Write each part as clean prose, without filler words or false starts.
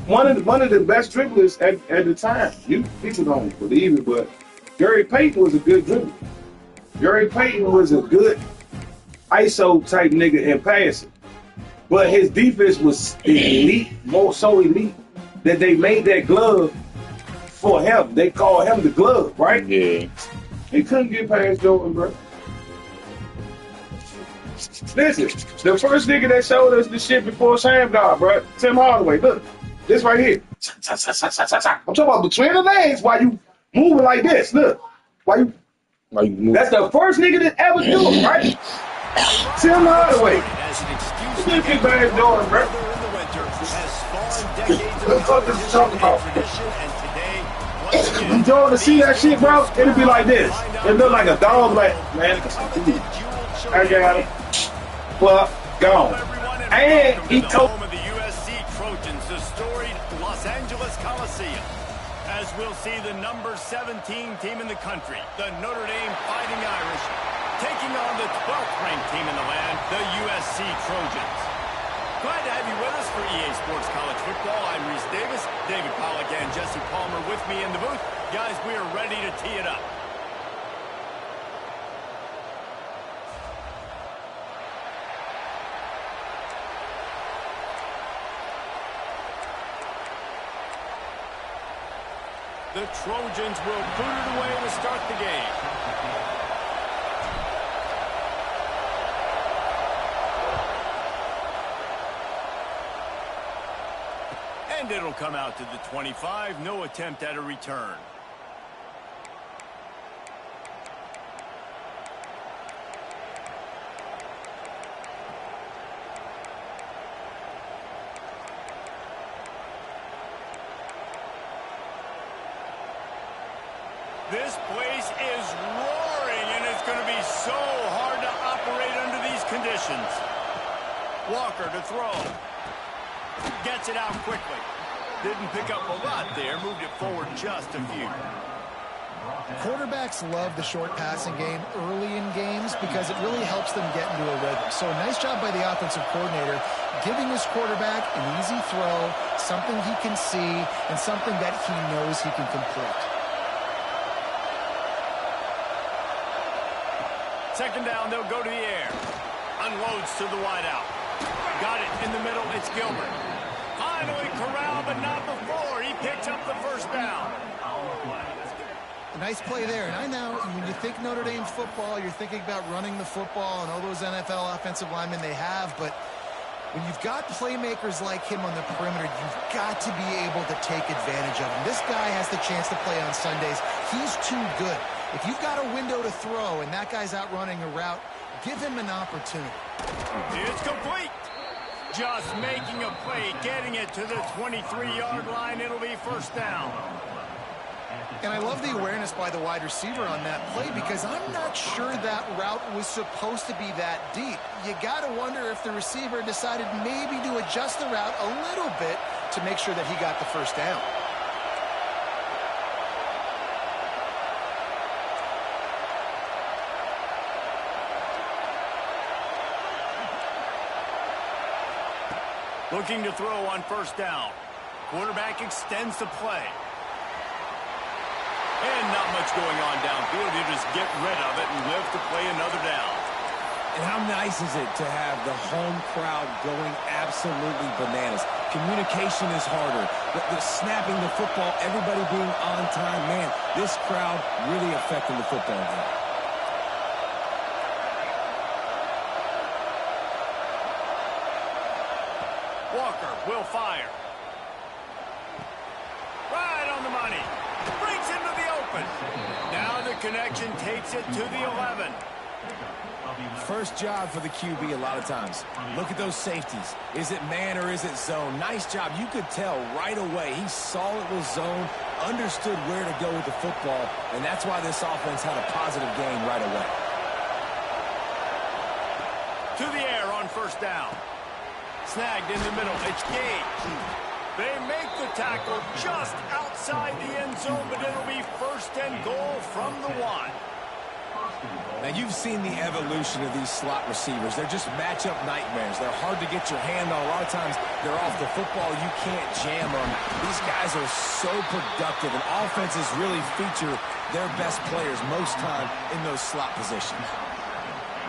one of the best dribblers at the time. People don't believe it, but Gary Payton was a good dribbler. Gary Payton was a good ISO type nigga in passing. But his defense was elite, more so elite, that they made that glove for him. They called him the glove, right? Yeah. He couldn't get past Jordan, bro. Listen, the first nigga that showed us the shit before Sam God, bro, Tim Hardaway. Look, this right here. I'm talking about between the legs while you moving like this. Look, while you move. That's the first nigga that ever do it, right? Tim Hardaway. He couldn't get past Jordan, bro. What the fuck is you talking about? When Jordan see that shit, bro, it'll be like this. It look like a dog, like, man, I got him. Well, gone. And he told home of the USC Trojans, the storied Los Angeles Coliseum. As we'll see the number 17 team in the country, the Notre Dame Fighting Irish, taking on the 12th ranked team in the land, the USC Trojans. Glad to have you with us for EA Sports College Football. I'm Reese Davis, David Pollack and Jesse Palmer with me in the booth. Guys, we are ready to tee it up. The Trojans will boot it away to start the game. And it'll come out to the 25. No attempt at a return. This place is roaring, and it's going to be so hard to operate under these conditions. Walker to throw. Gets it out quickly. Didn't pick up a lot there. Moved it forward just a few. Quarterbacks love the short passing game early in games because it really helps them get into a rhythm. So a nice job by the offensive coordinator giving his quarterback an easy throw, something he can see, and something that he knows he can complete. Second down, they'll go to the air. Unloads to the wideout. Got it in the middle. It's Gilbert. Finally corralled, but not before. He picks up the first down. A nice play there. And I know when you think Notre Dame football, you're thinking about running the football and all those NFL offensive linemen they have. But when you've got playmakers like him on the perimeter, you've got to be able to take advantage of him. This guy has the chance to play on Sundays. He's too good. If you've got a window to throw and that guy's out running a route, give him an opportunity. It's complete. Just making a play, getting it to the 23-yard line. It'll be first down. And I love the awareness by the wide receiver on that play because I'm not sure that route was supposed to be that deep. You got to wonder if the receiver decided maybe to adjust the route a little bit to make sure that he got the first down. Looking to throw on first down. Quarterback extends the play. And not much going on downfield. You just get rid of it and live to play another down. And how nice is it to have the home crowd going absolutely bananas? Communication is harder. The snapping the football, everybody being on time. Man, this crowd really affecting the football game. Walker will fire. Right on the money. Brings into the open. Now the connection takes it to the 11. First job for the QB a lot of times. Look at those safeties. Is it man or is it zone? Nice job. You could tell right away. He saw it was zone, understood where to go with the football, and that's why this offense had a positive gain right away. To the air on first down. Snagged in the middle. It's Gage. They make the tackle just outside the end zone, but it'll be first and goal from the 1. Now, you've seen the evolution of these slot receivers. They're just matchup nightmares. They're hard to get your hand on. A lot of times, they're off the football. You can't jam them. These guys are so productive, and offenses really feature their best players most time in those slot positions.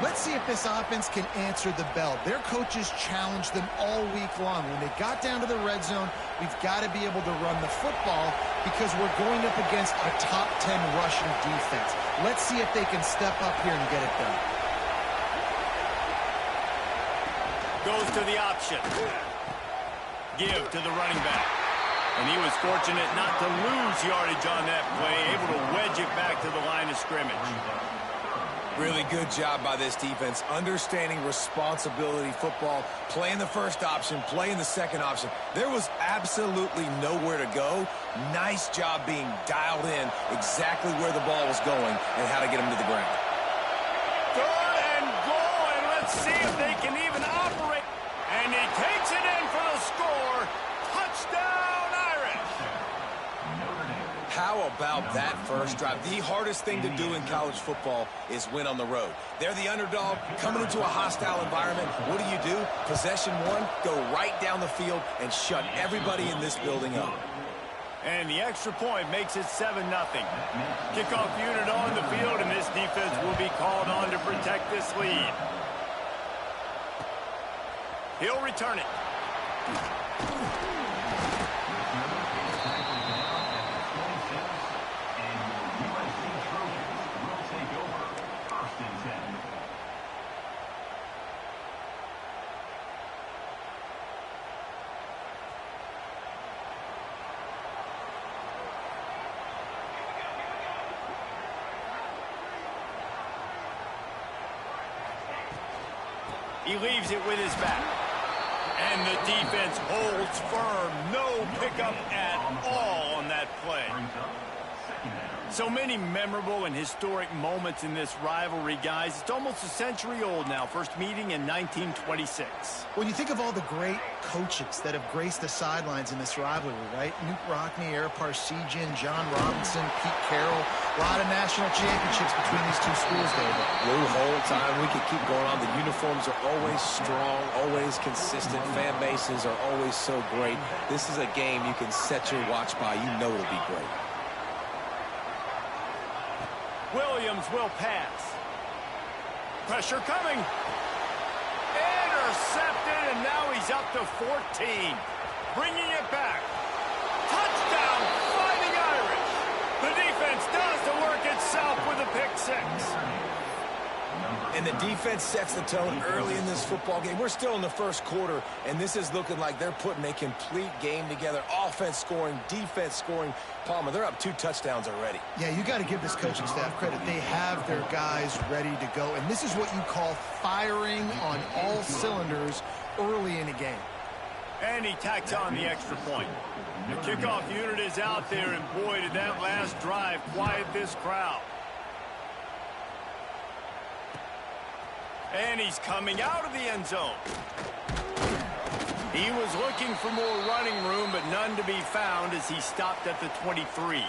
Let's see if this offense can answer the bell. Their coaches challenged them all week long. When they got down to the red zone, we've got to be able to run the football because we're going up against a top 10 rushing defense. Let's see if they can step up here and get it done. Goes to the option. Give to the running back. And he was fortunate not to lose yardage on that play, able to wedge it back to the line of scrimmage. Really good job by this defense, understanding responsibility football, playing the first option, playing the second option. There was absolutely nowhere to go. Nice job being dialed in exactly where the ball was going and how to get him to the ground. Third and goal, and let's see if they can even operate. And he takes it in for the score. Touchdown, Irish. How about that first drive? The hardest thing to do in college football is win on the road. They're the underdog coming into a hostile environment. What do? Possession one, go right down the field and shut everybody in this building up. And the extra point makes it 7-0. Kickoff unit on the field, and this defense will be called on to protect this lead. He'll return it. He leaves it with his back. And the defense holds firm. No pickup at all on that play. So many memorable and historic moments in this rivalry, guys. It's almost a century old now. First meeting in 1926. When you think of all the great coaches that have graced the sidelines in this rivalry, right? Newt Rockne, Ara Parseghian, John Robinson, Pete Carroll. A lot of national championships between these two schools, David. The whole time we could keep going on. The uniforms are always strong, always consistent. Fan bases are always so great. This is a game you can set your watch by. You know it'll be great. Williams will pass. Pressure coming. Intercepted, and now he's up to 14. Bringing it back. Touchdown, Fighting Irish. The defense does the work itself with a pick six. And the defense sets the tone early in this football game. We're still in the first quarter, and this is looking like they're putting a complete game together. Offense scoring, defense scoring. Palmer, they're up 2 touchdowns already. Yeah, you got to give this coaching staff credit. They have their guys ready to go, and this is what you call firing on all cylinders early in a game. And he tacks on the extra point. The kickoff unit is out there, and boy, did that last drive quiet this crowd. And he's coming out of the end zone. He was looking for more running room, but none to be found as he stopped at the 23.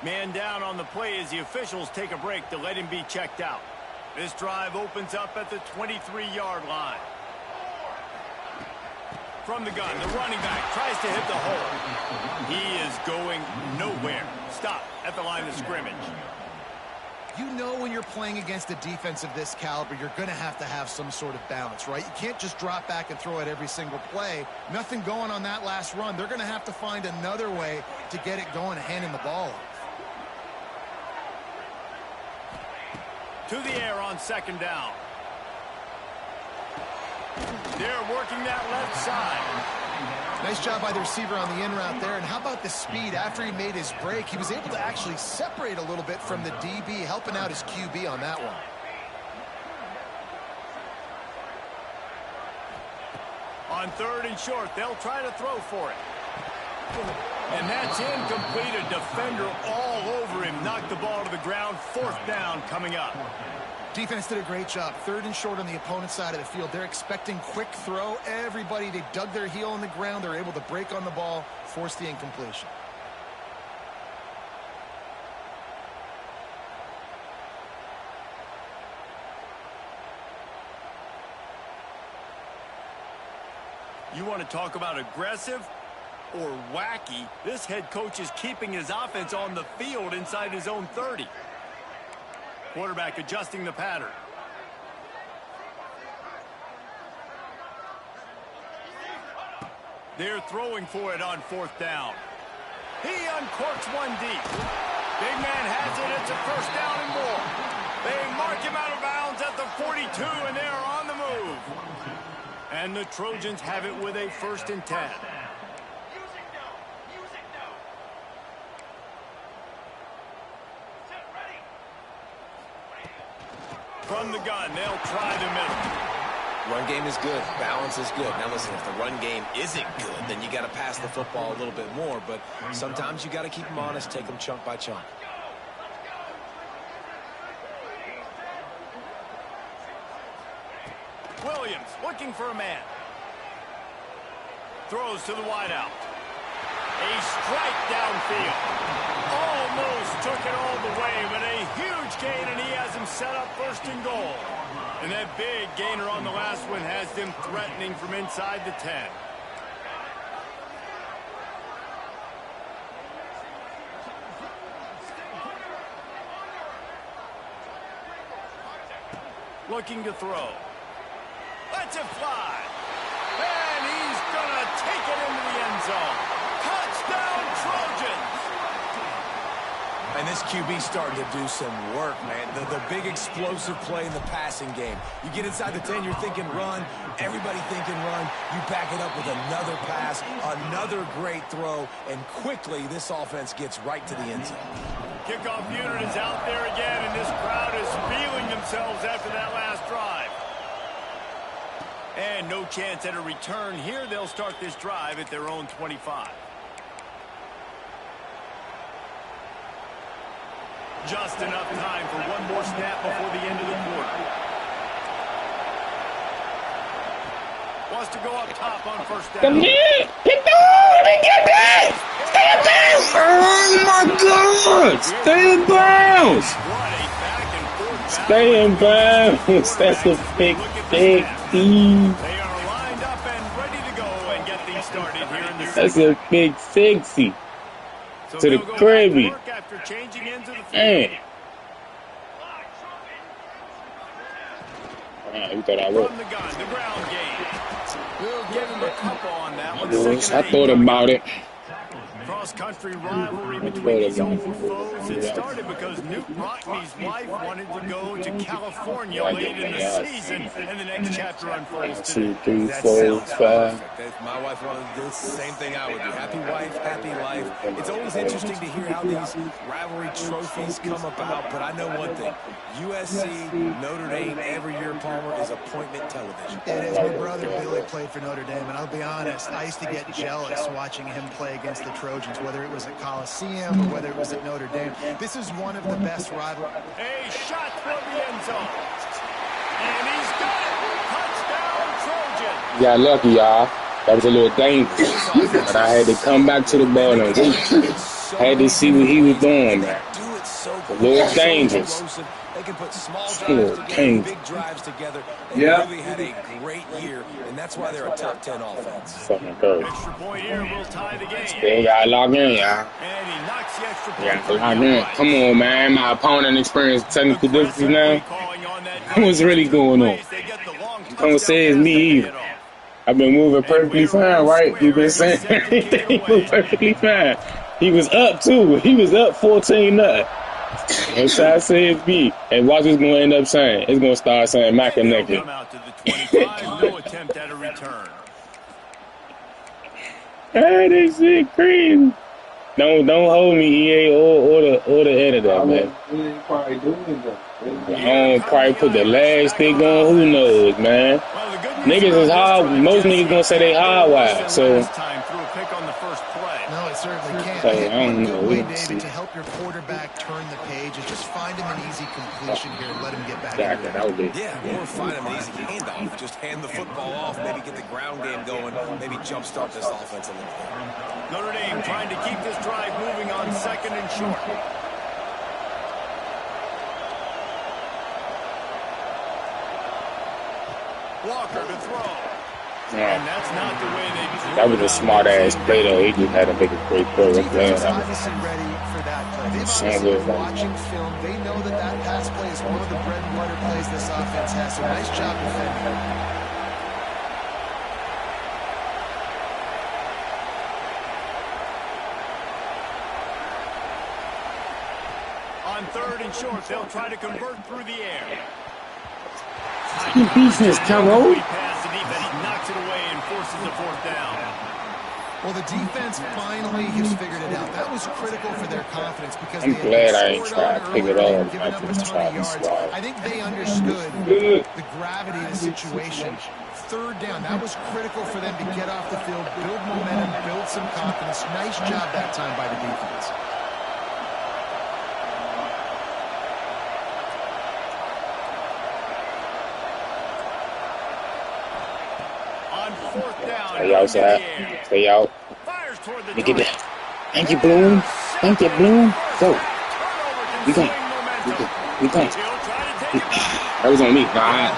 Man down on the play as the officials take a break to let him be checked out. This drive opens up at the 23-yard line. From the gun, the running back tries to hit the hole. He is going nowhere. Stop at the line of scrimmage. You know when you're playing against a defense of this caliber, you're going to have some sort of balance, right? You can't just drop back and throw it every single play. Nothing going on that last run. They're going to have to find another way to get it going, handing the ball off. To the air on second down. They're working that left side. Nice job by the receiver on the in route there. And how about the speed? After he made his break, he was able to actually separate a little bit from the DB, helping out his QB on that one. On third and short, they'll try to throw for it. And that's incomplete. A defender all over him. Knocked the ball to the ground. Fourth down coming up. Defense did a great job. Third and short on the opponent's side of the field. They're expecting quick throw. Everybody, they dug their heel in the ground. They're able to break on the ball, force the incompletion. You want to talk about aggressive or wacky? This head coach is keeping his offense on the field inside his own 30. Quarterback adjusting the pattern. They're throwing for it on 4th down. He uncorks one deep. Big man has it. It's a 1st down and more. They mark him out of bounds at the 42, and they are on the move. And the Trojans have it with a 1st and 10. From the gun, they'll try the middle. Run game is good. Balance is good. Now listen, if the run game isn't good, then you got to pass the football a little bit more. But sometimes you got to keep them honest, take them chunk by chunk. Williams looking for a man. Throws to the wideout. A strike downfield. Almost took it all the way, but a huge gain, and he has him set up 1st and goal. And that big gainer on the last one has them threatening from inside the 10. Looking to throw. Lets it fly. And he's going to take it into the end zone. Touchdown, Trojans! And this QB starting to do some work, man. The big explosive play in the passing game. You get inside the 10, you're thinking run. Everybody thinking run. You back it up with another pass, another great throw, and quickly this offense gets right to the end zone. Kickoff unit is out there again, and this crowd is feeling themselves after that last drive. And no chance at a return here. They'll start this drive at their own 25. Just enough time for one more snap before the end of the quarter. Wants to go up top on 1st down. Come here! Get down! Get down! Stay in bounds! Oh my God! Stay in bounds! Stay in bounds! That's a big team. They are lined up and ready to go and get things started here in the That's a big 60. So to the cribby. After changing into the field. You thought I would. From the gun, the ground game. We'll give him a couple on that one. I thought about it. Cross-country rivalry between these old foes. It started because Newt Rockney's wife wanted to go to California late in the season, and the next chapter unfolds today. 2, 3, 4, 5. If my wife wanted to do the same thing I would do. Happy wife, happy life. It's always interesting to hear how these rivalry trophies come about, but I know one thing. USC, Notre Dame, every year, Palmer, is appointment television. It is. My brother Billy played for Notre Dame, and I'll be honest, I used to get jealous watching him play against the Trojans, whether it was at Coliseum or whether it was at Notre Dame. This is one of the best rivalries. A shot toward the end zone. And he's got it. Touchdown, Trojan. Got lucky, y'all. That was a little dangerous. But I had to come back to the ball and had to see what he was doing, man. A little dangerous. They can put small drives together, big drives together. They really had a great year, and that's why they're a top 10 offense. Fucking good. Extra point here will tie the game. They gotta log in, y'all. And he knocks the extra point. Yeah, log in. Come on, man. My opponent experienced technical difficulties now. What's really going on? Don't say it's me either. I've been moving perfectly fine, right? You've been saying he moved perfectly fine. He was up, too. He was up 14-0. That's how I say it's me. And watch what's going to end up saying. It's going to start saying my connected. Come out to the 25. No attempt at a return. Hey, this shit crazy. Don't hold me, EA, or the editor, man. I don't probably put the last stick on. Who knows, man? Niggas is hard. Most niggas gonna say they hardwired. So. No, it certainly can't. So, I don't know. Good way, David, to help your quarterback turn the page is just find him an easy completion here and let him get back into it. Yeah, or find him an easy handoff. Just hand the football off, maybe get the ground game going, maybe jumpstart this offense a little bit. Notre Dame trying to keep this drive moving on 2nd and short. Walker to throw. And that's not the way they That was a smart ass play though. He just had to make a great throw. Defense is obviously ready for that play. They've obviously been watching film. They know that that pass play is one of the bread and butter plays this offense has. So nice job defending. On 3rd and short, they'll try to convert through the air. Good defense, Kevo. Knocks it away and forces the 4th down. Well, the defense finally has figured it out. That was critical for their confidence because I'm glad I ain't trying to pick it up. Giving up a ton of yards. I think they understood the gravity of the situation. 3rd down, that was critical for them to get off the field, build momentum, build some confidence. Nice job that time by the defense. Stay outside. Stay out. Look at that. Thank you, Bloom. Thank you, Bloom. Go. We going. We going. That was on me. Nah,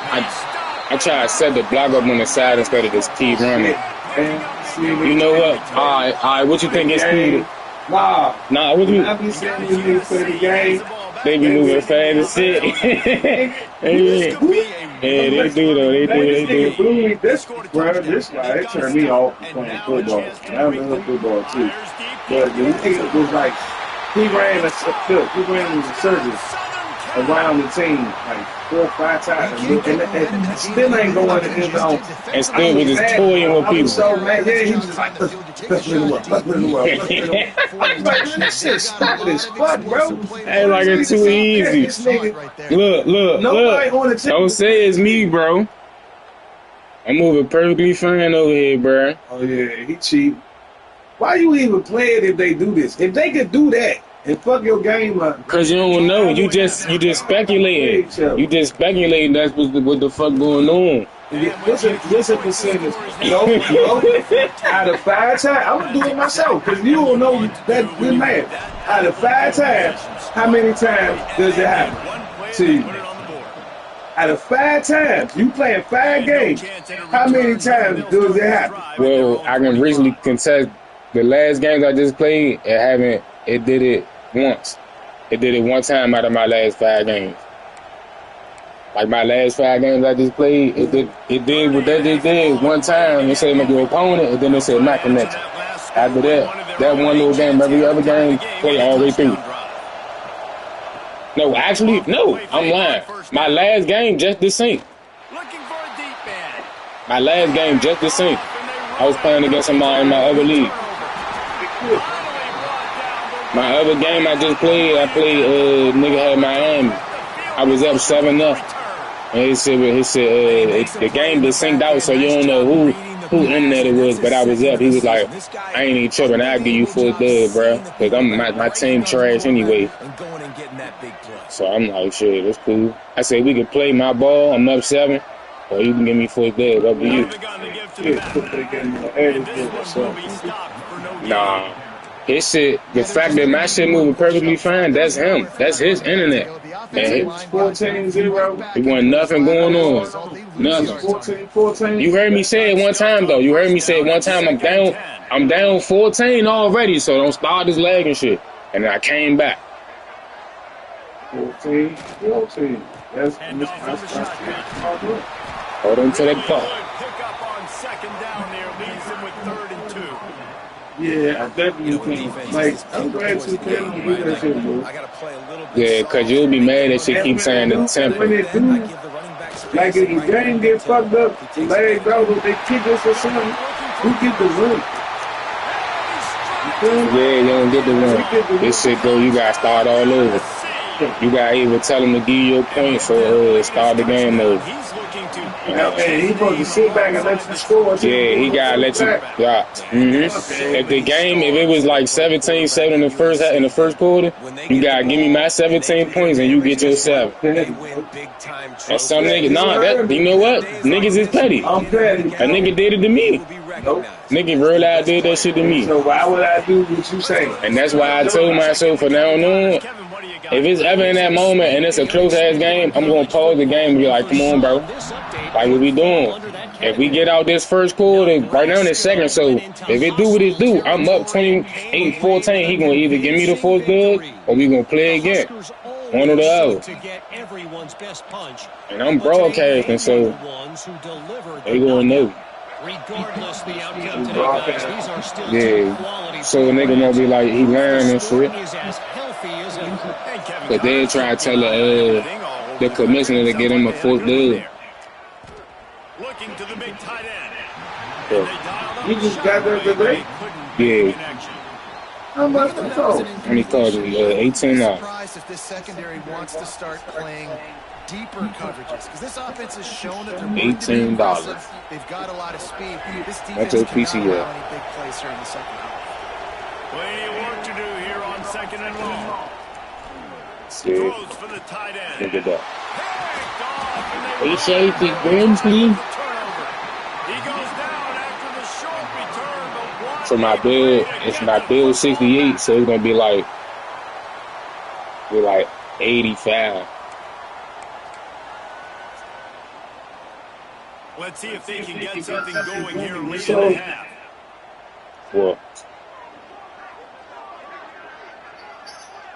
I try to set the block up on the side instead of just keep running. You know what? All right. What you think is speed? Nah. What you? I be saying these niggas for the game. They be moving fast and shit. Yeah, they do though. They do. This guy, it turned me off from playing football. I love football too. But the nigga was like, he ran a circus around the team like 4 or 5 times, and still ain't going in his own. And still was just toying with people. So man, yeah, he was just like, this shit stupid as fuck, bro. Ain't like it's too easy. Look. Don't say it's me, bro. I'm moving perfectly fine over here, bro. Oh yeah, he cheap. Why you even play it if they do this? If they could do that and fuck your game up. Cause you don't know. You just speculating. You just speculating that's what the fuck going on. What's a percentage? No. Out of 5 times, I'm gonna do it myself. Cause you don't know that good man. Out of 5 times, how many times does it happen to you? Out of 5 times, you playing 5 games. How many times does it happen? Well, I can recently contest the last games I just played. It did it once. It did it one time out of my last 5 games. Like my last 5 games I just played, it did what that just did one time. It said make your opponent, and then it said not connection. After that one little game, every other game, play all the way through. No, actually, no, I'm lying. My last game just the same. My last game just the same. I was playing against somebody in my other league. My other game I just played, nigga had Miami. I was up 7-0. And he said the game just synced out, so you don't know who internet it was, but I was up. He was like, I ain't even tripping. I'll give you full dub, bro. Because my team trash anyway. So I'm like, shit, that's cool. I said, we can play my ball. I'm up 7. Or you can give me full dub. Up to you. Nah. His shit, the fact that my shit moving perfectly fine, that's him. That's his internet. And 14-0. It wasn't nothing going on. Nothing. 14. You heard me say it one time though. You heard me say it one time. I'm down 14 already, so don't start this lag and shit. And then I came back. 14. That's Hold on to that ball. Pick up on 2nd down there, leaves him with 3rd and 2. Yeah, I definitely can. Like, I'm glad you can do that shit, bro. Yeah, because you'll be mad that she keeps saying the temper. When it do, like if the game get fucked up, leg out, if they kick us or something, who get the win? Yeah, you don't get the win. This shit go, you got to start all over. You got to either tell them to give you your points or start the game over. And he's supposed to sit back and let you score. Yeah, he got to let you. Yeah. If it was like 17-7 in the first quarter, you got to give me my 17 points and you get your 7. And some niggas, you know what? Niggas is petty. I'm petty. A nigga did it to me. Nope. Nigga real out did that shit to me. So why would I do what you say? And that's why I told myself from now on, if it's ever in that moment and it's a close ass game, I'm gonna pause the game and be like, come on, bro. Like what we doing? if we get out this first quarter, right now in the second, so if it do what it do, I'm up 28-14. He gonna either give me the fourth good or we gonna play again. One or the other. And I'm broadcasting, so they gonna know. Regardless the outcome today, guys, these are still Yeah, so a nigga gonna be like, he lying and shit. But they'll try to tell the commissioner to get him a fourth dub. Looking to the big tight end. You just got there today? Yeah. How much to go? And he called him $18. I'm surprised if this secondary wants to start playing deeper coverages, because this offense has shown that they're $18. They've got a lot of speed. This That's defense a cannot allow PCL. any big plays here in the second half. Plenty of work to do here on second and long. See, Throws for the tight end. look at that. Picked off, and Hey, they safety, run Grimsley. the turnover. He goes down after the short return, but one So my build, it's my build 68, so it's gonna be like 85. Let's see if they can get something going here late in the half. Well,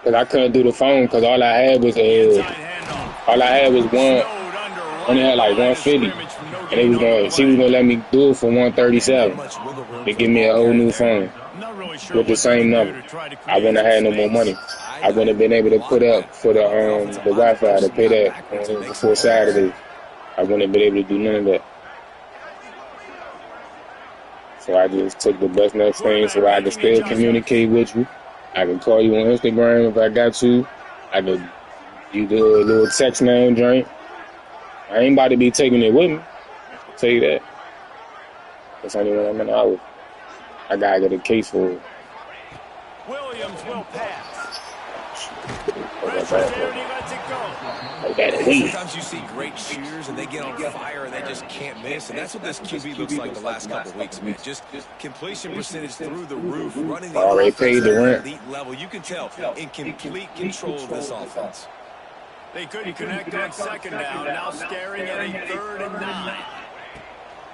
cause I couldn't do the phone, cause all I had was Inside handoff. one. Snowed under Only had like 150, and they was gonna, she was gonna let me do it for 137 to give me a whole new phone with the same number. I wouldn't have had no more money. I wouldn't have been able to put up for the Wi-Fi to pay that before Saturday. I wouldn't have been able to do none of that. So I just took the best next thing so I can still communicate with you. I can call you on Instagram if I got you. I could you do a little text name joint. I ain't about to be taking it with me. I'll tell you that. That's only when I'm in the house. I gotta get a case for it. Williams will pass. Pressure there, and he lets it go. I gotta leave. Sometimes you see great shooters and they get on fire and they just can't miss, and that's what this QB looks like the last couple of weeks, man. Just completion percentage through the roof, running the Already offense paid the at rent. elite level. You can tell in complete control of this offense. They couldn't connect on second down. Now staring at a 3rd and 9.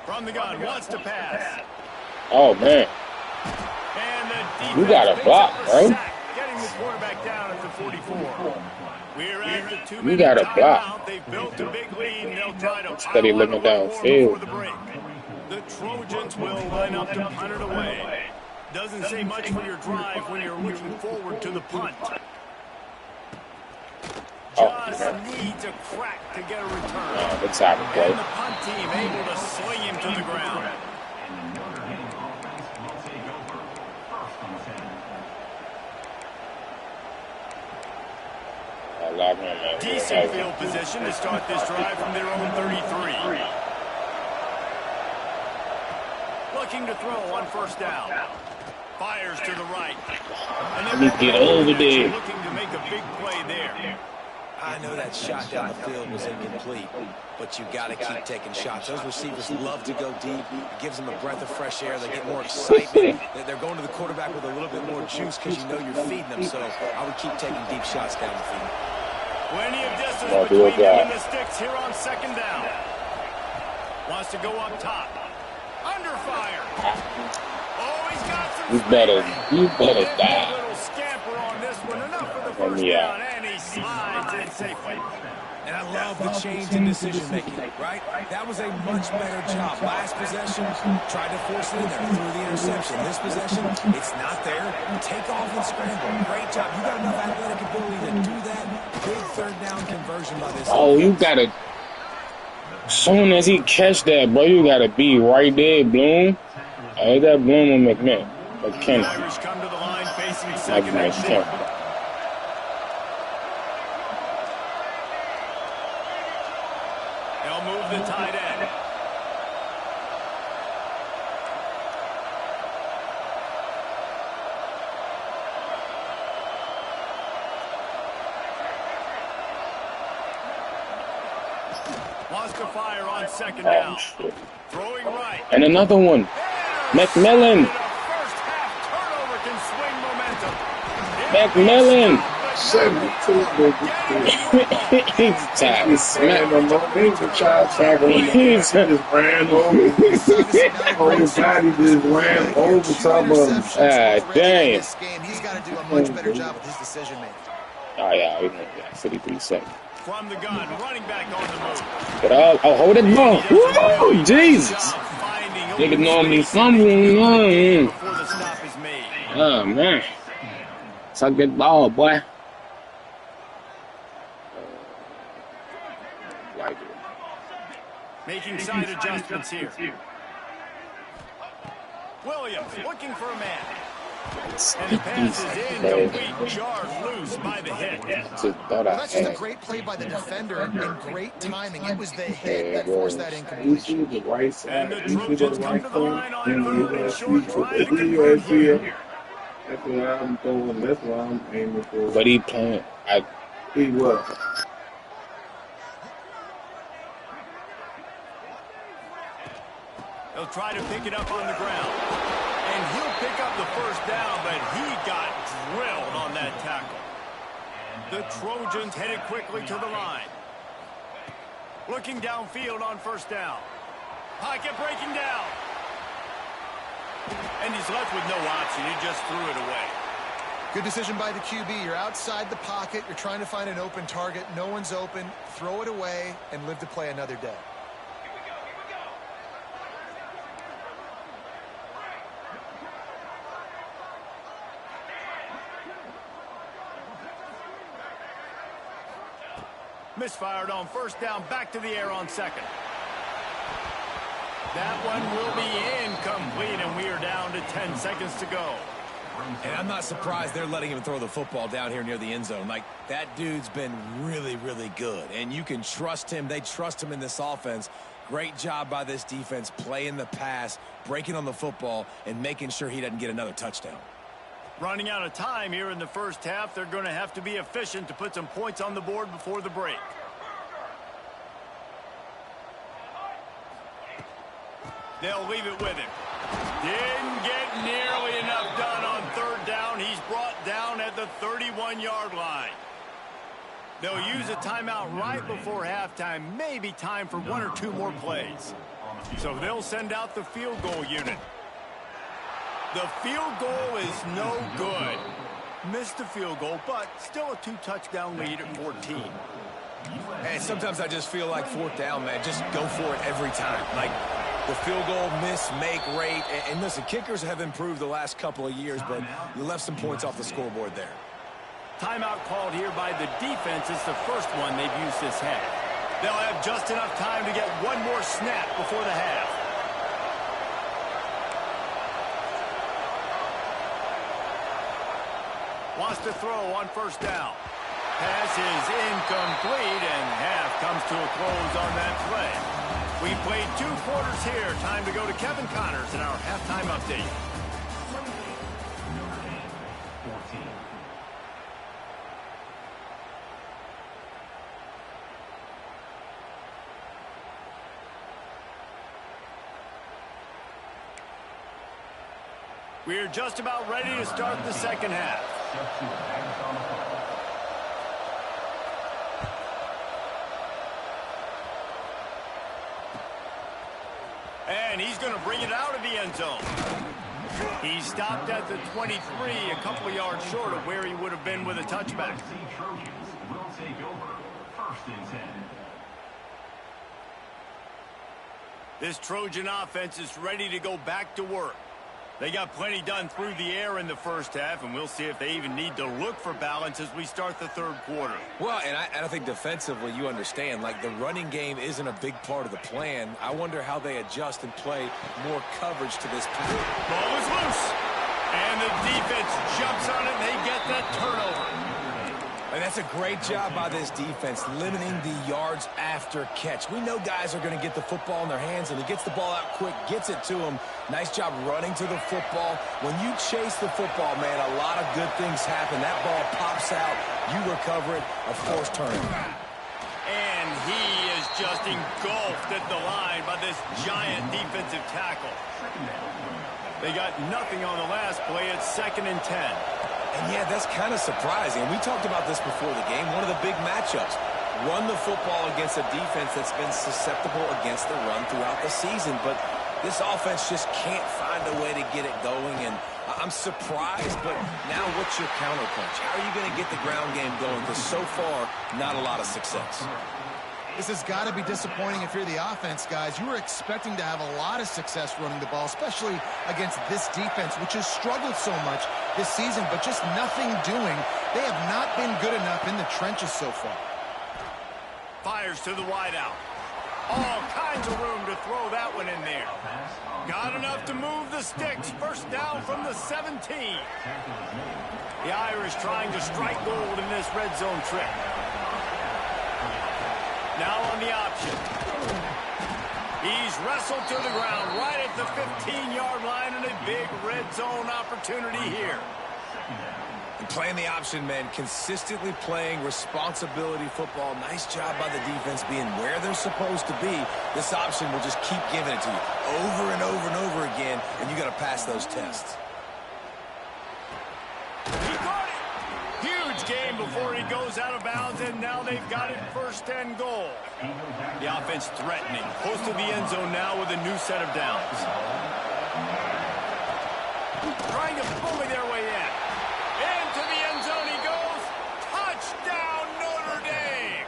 From the gun, wants to pass. Oh man, And the you defense got a picks block, up a right? sack, getting the quarterback down at the 44. We're at the 2-minute You got a block. timeout. They've built a big lead, and they'll try to Steady pile on looking one more downfield. before the break. The Trojans will line up to punt it away. Doesn't say much for your drive when you're looking forward to the punt. Just needs a crack to get a return. the top And play. the punt team able to sling him to the ground. I lock him in. Decent field position to start this drive from their own 33. Looking to throw on first down. Fires to the right. Let me get over there. Looking to make a big play there. I know that shot down the field was incomplete, but you got to keep taking shots. Those receivers love to go deep. It gives them a breath of fresh air. They get more excitement. They're going to the quarterback with a little bit more juice because you know you're feeding them. So I would keep taking deep shots down the field. Plenty of distance between him and the sticks here on second down. Wants to go up top. Under fire. Oh, he's got some You better die. little scamper on this one. Enough for the Let first me down, out. and he slides in safely. And I love the change in decision-making, right? That was a much better job. Last possession, tried to force it in there, threw the interception. This possession, it's not there. Take off and scramble. Great job. You got enough athletic ability to do that. Big third down conversion by this. Oh, you gotta. Soon as he catch that, bro, you gotta be right there, Bloom. Is that Bloom or McKenna? Irish come to the line facing second and short. McKenna. They'll move the tight end. Wants to fire on second Oh, down. shit. Throwing right. And another one. McMillan. The first half turnover can swing momentum. McMillan. But 72, baby. He's tired of smacking. He's a child tackling. He just ran over. Whole body just ran over top of him. Damn. He's got to do a much better job with his decision making. Oh, yeah, we know that. 53 seconds. From the gun, running back on the move. But I'll hold it ball. Woo! Jesus. Nigga normally fumbling. Before the stop is made. Oh, man. Suck that ball, boy. Making side adjustments here. Williams looking for a man. And the pass is incomplete. Jarred loose by the hit. Well, that's just a great play by the defender and great timing. It was the hit that forced that incompletion. And the Trojans come to the line on early short, trying to convert here. That's what I'm throwing. That's what I'm aiming for. But he playing. He was. He'll try to pick it up on the ground. And he'll pick up the first down, but he got drilled on that tackle. The Trojans headed quickly to the line. Looking downfield on first down. Pocket breaking down. And he's left with no option. He just threw it away. Good decision by the QB. You're outside the pocket. You're trying to find an open target. No one's open. Throw it away and live to play another day. Misfired on first down, back to the air on second. That one will be incomplete, and we are down to 10 seconds to go. And I'm not surprised they're letting him throw the football down here near the end zone. Like, that dude's been really, really good. And you can trust him. They trust him in this offense. Great job by this defense playing the pass, breaking on the football, and making sure he doesn't get another touchdown. Running out of time here in the first half. They're going to have to be efficient to put some points on the board before the break. They'll leave it with him. Didn't get nearly enough done on third down. He's brought down at the 31-yard line. They'll use a timeout right before halftime. Maybe time for one or two more plays. So they'll send out the field goal unit. The field goal is no good. Missed the field goal, but still a 2-touchdown lead at 14. And sometimes I just feel like fourth down, man. Just go for it every time. Like, the field goal miss-make rate. And listen, kickers have improved the last couple of years, but you left some points off the scoreboard there. Timeout called here by the defense. It's the first one they've used this half. They'll have just enough time to get one more snap before the half. Wants to throw on first down. Pass is incomplete, and half comes to a close on that play. We played 2 quarters here. Time to go to Kevin Connors in our halftime update. We're just about ready to start the second half. And he's going to bring it out of the end zone. He stopped at the 23, a couple of yards short of where he would have been with a touchback. This Trojan offense is ready to go back to work. They got plenty done through the air in the first half, and we'll see if they even need to look for balance as we start the third quarter. Well, and I think defensively, you understand, like, the running game isn't a big part of the plan. I wonder how they adjust and play more coverage to this play. Ball is loose, and the defense jumps on it, and they get that turnover. And that's a great job by this defense, limiting the yards after catch. We know guys are going to get the football in their hands, and he gets the ball out quick, gets it to him. Nice job running to the football. When you chase the football, man, a lot of good things happen. That ball pops out, you recover it, a forced turnover. And he is just engulfed at the line by this giant defensive tackle. They got nothing on the last play. It's 2nd and 10. And yeah, that's kind of surprising. We talked about this before the game. One of the big matchups. Run the football against a defense that's been susceptible against the run throughout the season. But this offense just can't find a way to get it going. And I'm surprised, but now what's your counterpunch? How are you going to get the ground game going? Because so far, not a lot of success. This has got to be disappointing if you're the offense, guys. You were expecting to have a lot of success running the ball, especially against this defense, which has struggled so much this season, but just nothing doing. They have not been good enough in the trenches so far. Fires to the wideout. All kinds of room to throw that one in there. Got enough to move the sticks. First down from the 17. The Irish trying to strike gold in this red zone trip. Now on the option. He's wrestled to the ground right at the 15-yard line, and a big red zone opportunity here. And playing the option, man, consistently playing responsibility football. Nice job by the defense being where they're supposed to be. This option will just keep giving it to you over and over and over again, and you got to pass those tests. He got it! Huge game before he goes out of bounds, and now they've got it first and goal. The offense threatening, close to the end zone now with a new set of downs. Trying to bully their way in. Into the end zone he goes. Touchdown, Notre Dame!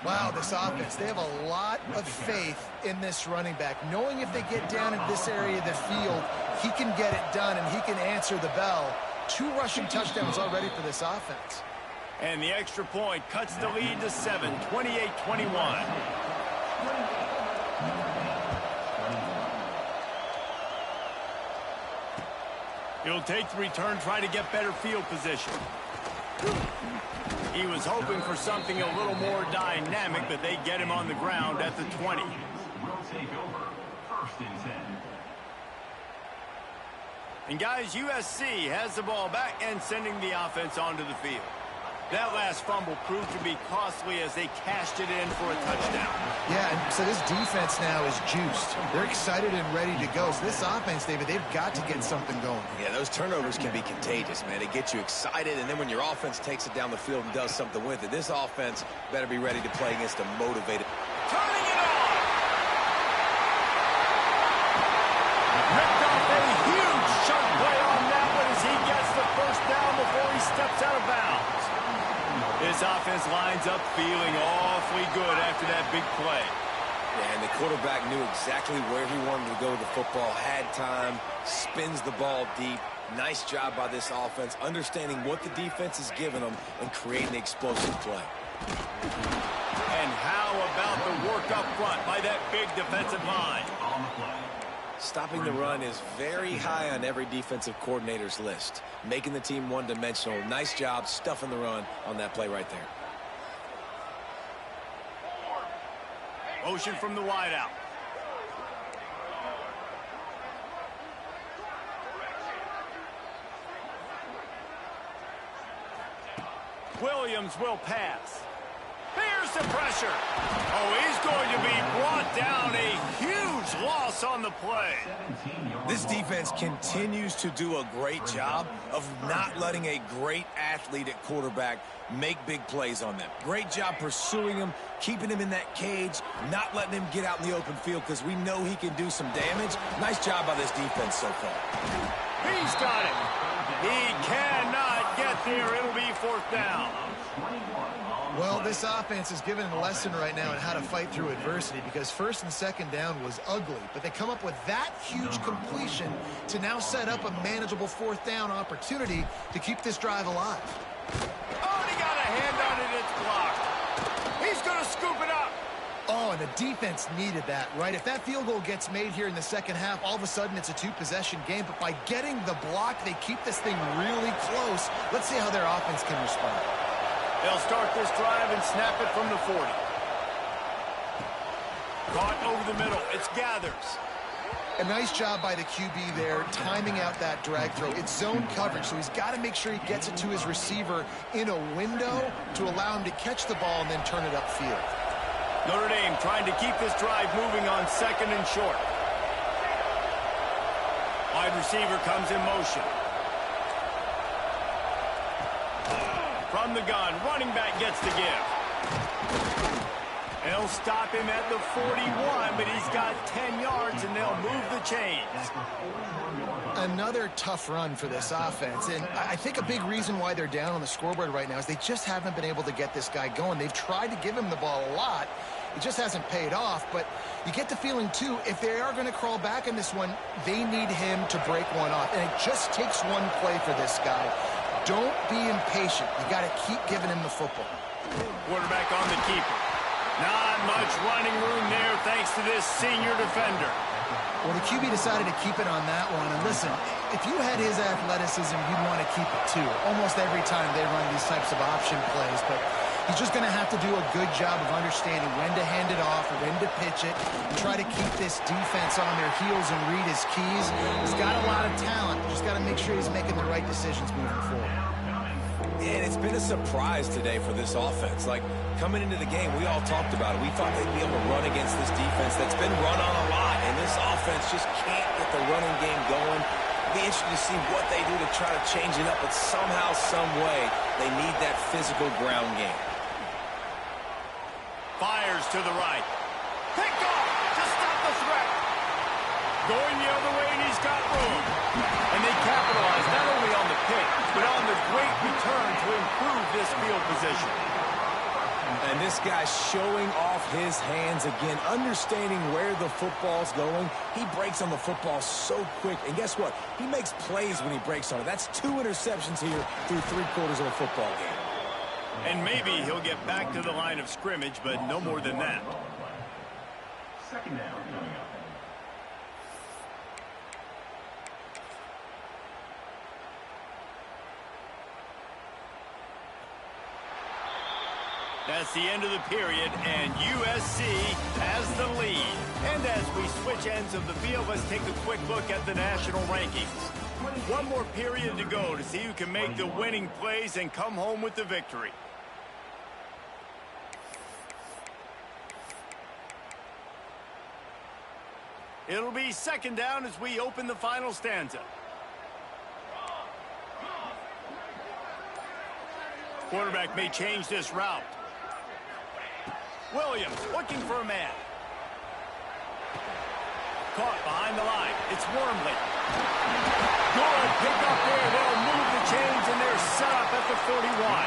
Wow, this offense, they have a lot of faith in this running back, knowing if they get down in this area of the field, he can get it done and he can answer the bell. 2 rushing touchdowns already for this offense. And the extra point cuts the lead to 7, 28-21. He'll take the return, try to get better field position. He was hoping for something a little more dynamic, but they get him on the ground at the 20. And guys, USC has the ball back and sending the offense onto the field. That last fumble proved to be costly as they cashed it in for a touchdown. Yeah, and so this defense now is juiced. They're excited and ready to go. So this offense, David, they've got to get something going. Yeah, those turnovers can be contagious, man. They get you excited, and then when your offense takes it down the field and does something with it, this offense better be ready to play against a motivated. Turning it on! Ripped off a huge chunk play on that one as he gets the first down before he steps out of bounds. This offense lines up feeling awfully good after that big play. Yeah, and the quarterback knew exactly where he wanted to go with the football, had time, spins the ball deep. Nice job by this offense, understanding what the defense is giving them and creating the explosive play. And how about the work up front by that big defensive line? Stopping the run is very high on every defensive coordinator's list. Making the team one-dimensional. Nice job stuffing the run on that play right there. Motion from the wideout. Williams will pass. Here's the pressure. Oh, he's going to be brought down. A huge loss on the play. This defense continues to do a great job of not letting a great athlete at quarterback make big plays on them. Great job pursuing him, keeping him in that cage, not letting him get out in the open field because we know he can do some damage. Nice job by this defense so far. He's got it. He cannot get there. It'll be fourth down. Well, this offense is given a lesson right now on how to fight through adversity because first and second down was ugly, but they come up with that huge completion to now set up a manageable fourth down opportunity to keep this drive alive. Oh, and he got a hand on it. It's blocked. He's going to scoop it up. Oh, and the defense needed that, right? If that field goal gets made here in the second half, all of a sudden it's a 2-possession game, but by getting the block, they keep this thing really close. Let's see how their offense can respond. They'll start this drive and snap it from the 40. Caught over the middle. It's Gathers. A nice job by the QB there, timing out that drag throw. It's zone coverage, so he's got to make sure he gets it to his receiver in a window to allow him to catch the ball and then turn it upfield. Notre Dame trying to keep this drive moving on second and short. Wide receiver comes in motion. From the gun, running back gets the give. They'll stop him at the 41, but he's got 10 yards, and they'll move the chains. Another tough run for this offense, and I think a big reason why they're down on the scoreboard right now is they just haven't been able to get this guy going. They've tried to give him the ball a lot. It just hasn't paid off, but you get the feeling, too, if they are going to crawl back in this one, they need him to break one off, and it just takes one play for this guy. Don't be impatient. You got to keep giving him the football. Quarterback on the keeper. Not much running room there thanks to this senior defender. Well, the QB decided to keep it on that one. And listen, if you had his athleticism, you'd want to keep it too. Almost every time they run these types of option plays. But he's just going to have to do a good job of understanding when to hand it off, when to pitch it, and try to keep this defense on their heels and read his keys. He's got a lot of talent. Just got to make sure he's making the right decisions moving forward. And it's been a surprise today for this offense. Like, coming into the game, we all talked about it. We thought they'd be able to run against this defense that's been run on a lot, and this offense just can't get the running game going. It'll be interesting to see what they do to try to change it up, but somehow, some way, they need that physical ground game. Fires to the right. Picked off to stop the threat. Going the other way, and he's got room. And they capitalize not only on the pick, but on the great return to improve this field position. And this guy's showing off his hands again, understanding where the football's going. He breaks on the football so quick. And guess what? He makes plays when he breaks on it. That's 2 interceptions here through 3/4 of a football game. And maybe he'll get back to the line of scrimmage, but no more than that. Second down coming up. That's the end of the period, and USC has the lead. And as we switch ends of the field, let's take a quick look at the national rankings. One more period to go to see who can make the winning plays and come home with the victory. It'll be second down as we open the final stanza. Quarterback may change this route. Williams looking for a man. Caught behind the line. It's Wormley. Good pick up there. They'll move the chains, and they're set up at the 41.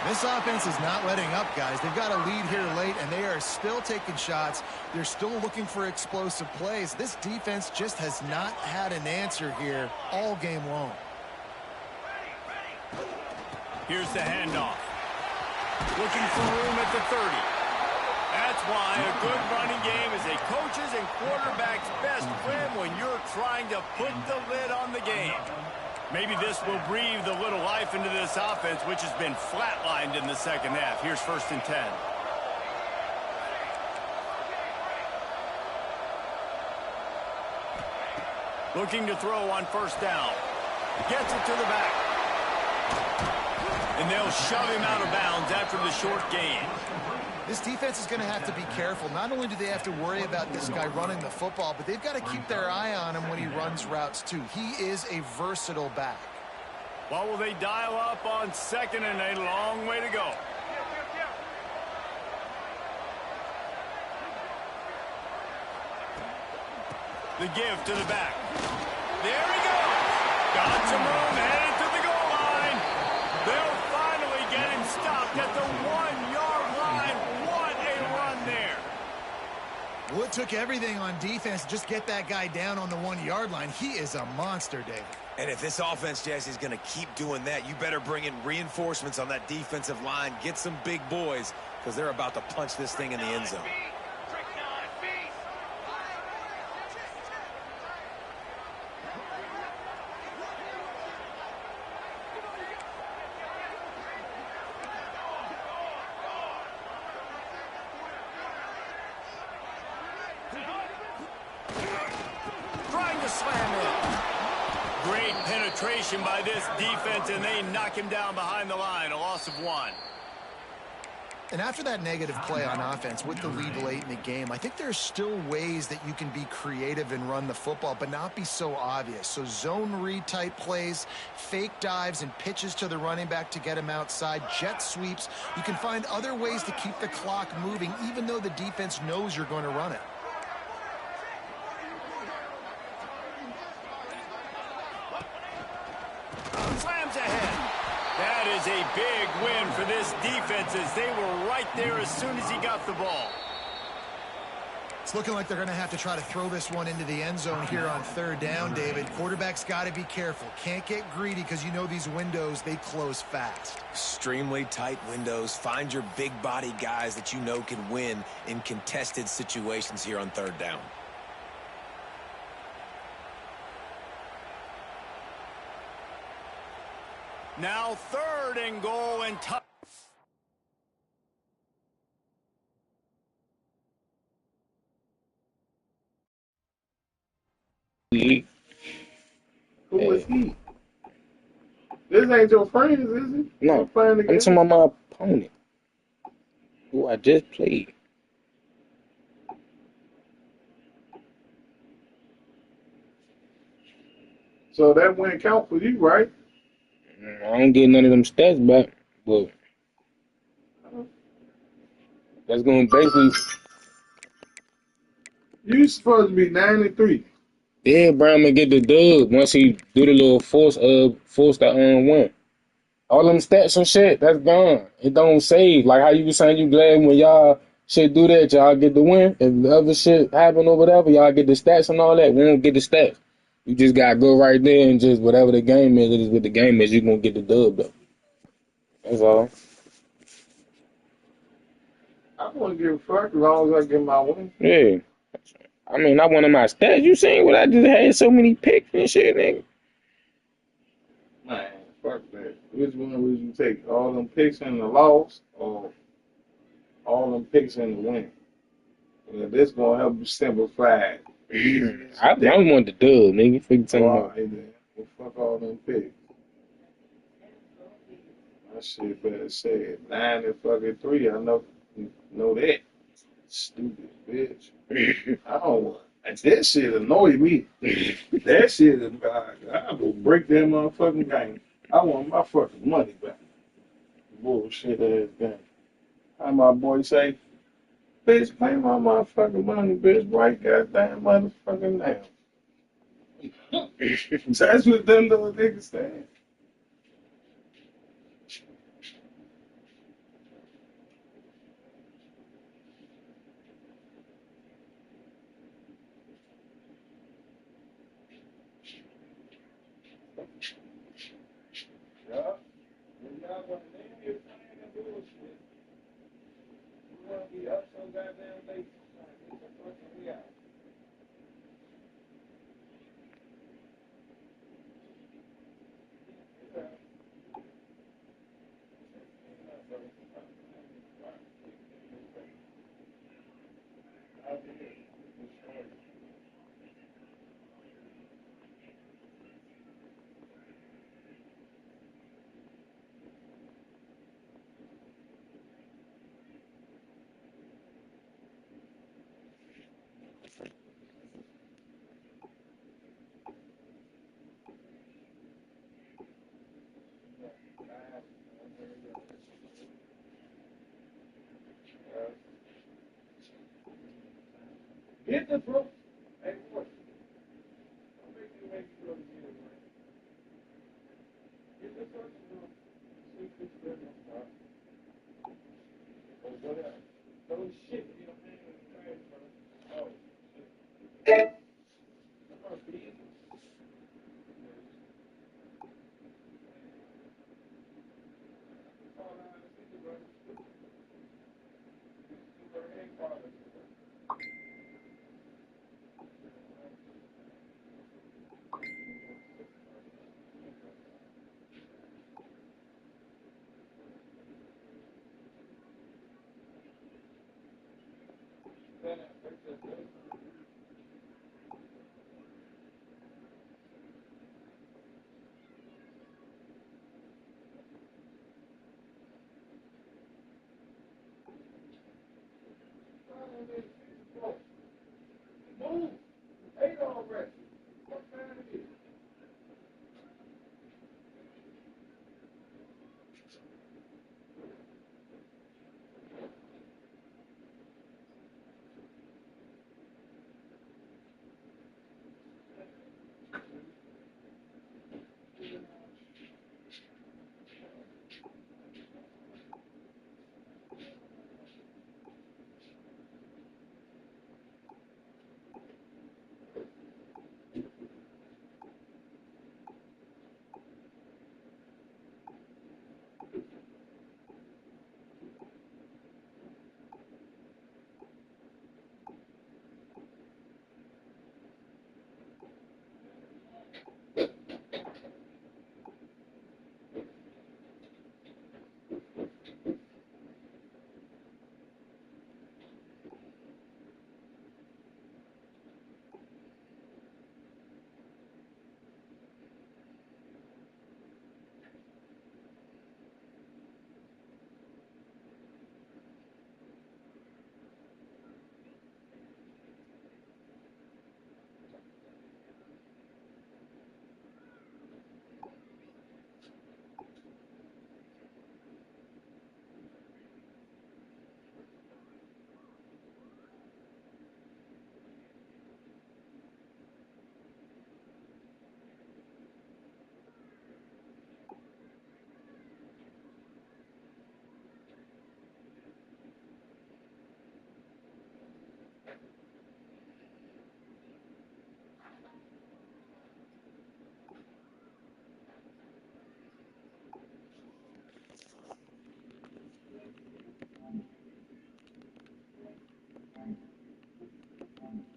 This offense is not letting up, guys. They've got a lead here late, and they are still taking shots. They're still looking for explosive plays. This defense just has not had an answer here all game long. Here's the handoff. Looking for room at the 30. That's why a good running game is a coach's and quarterback's best friend when you're trying to put the lid on the game. Maybe this will breathe a little life into this offense, which has been flatlined in the second half. Here's 1st and 10. Looking to throw on 1st down. Gets it to the back. And they'll shove him out of bounds after the short gain. This defense is going to have to be careful. Not only do they have to worry about this guy running the football, but they've got to keep their eye on him when he runs routes, too. He is a versatile back. Well, will they dial up on 2nd and a long way to go? The give to the back. There he goes. Got some room, headed to the goal line. They'll finally get him stopped at the 1-yard line. What a run there. Well, it took everything on defense to just get that guy down on the 1-yard line. He is a monster, David. And if this offense, Jesse, is going to keep doing that, you better bring in reinforcements on that defensive line. Get some big boys, because they're about to punch this thing in the end zone. Trying to slam in. Great penetration by this defense, and they knock him down behind the line. A loss of 1. And after that negative play on offense with the lead late in the game, I think there's still ways that you can be creative and run the football, but not be so obvious. So zone read type plays, fake dives, and pitches to the running back to get him outside, jet sweeps. You can find other ways to keep the clock moving, even though the defense knows you're going to run it. Slams ahead. That is a big win for this defense as they were right there as soon as he got the ball. It's looking like they're going to have to try to throw this one into the end zone here on third down, David. Quarterback's got to be careful. Can't get greedy because you know these windows, they close fast. Extremely tight windows. Find your big body guys that you know can win in contested situations here on third down. Now 3rd and goal and touch. Who was he? This ain't your friends, is it? No, I'm talking about my opponent, who I just played. So that wouldn't count for you, right? I don't get none of them stats back, but that's going to basically. You supposed to be 93. Yeah, Brown may get the dub once he do the little force the win. All them stats and shit, that's gone. It don't save. Like how you was saying you glad when y'all shit do that, y'all get the win. If the other shit happen or whatever, y'all get the stats and all that. We don't get the stats. You just gotta go right there and just whatever the game is, it is what the game is, you gonna get the dub though. That's all. I don't give a fuck as long as I get my win. Yeah. I mean, I wanted my stats. You seen what I just had so many picks and shit, nigga. Man, fuck that. Which one would you take? All them picks in the loss or all them picks in the win? Well, this gonna help you simplify it. I want the dub, nigga. All right, then. Well, fuck all them picks. That shit better say it. 9 and fucking 3. I know that. Stupid bitch. I don't want. That shit annoy me. That shit, I will break that motherfucking game. I want my fucking money back. Bullshit ass game. How my boy say, bitch, pay my motherfucking money, bitch, right goddamn motherfucking now. That's what them little niggas saying. Yeah. When y'all want to name your plan and bullshit, you want to be up so goddamn late. Get the fucking way out. Get the fuck. Hey, boy. Don't make me make you go to jail, man. Get the fuck. See if it's better. Or whatever. Those shit, you know, man, in the trash, bro. Oh, shit. Come on, be easy. That's all I have to say, bro. Super egg quality.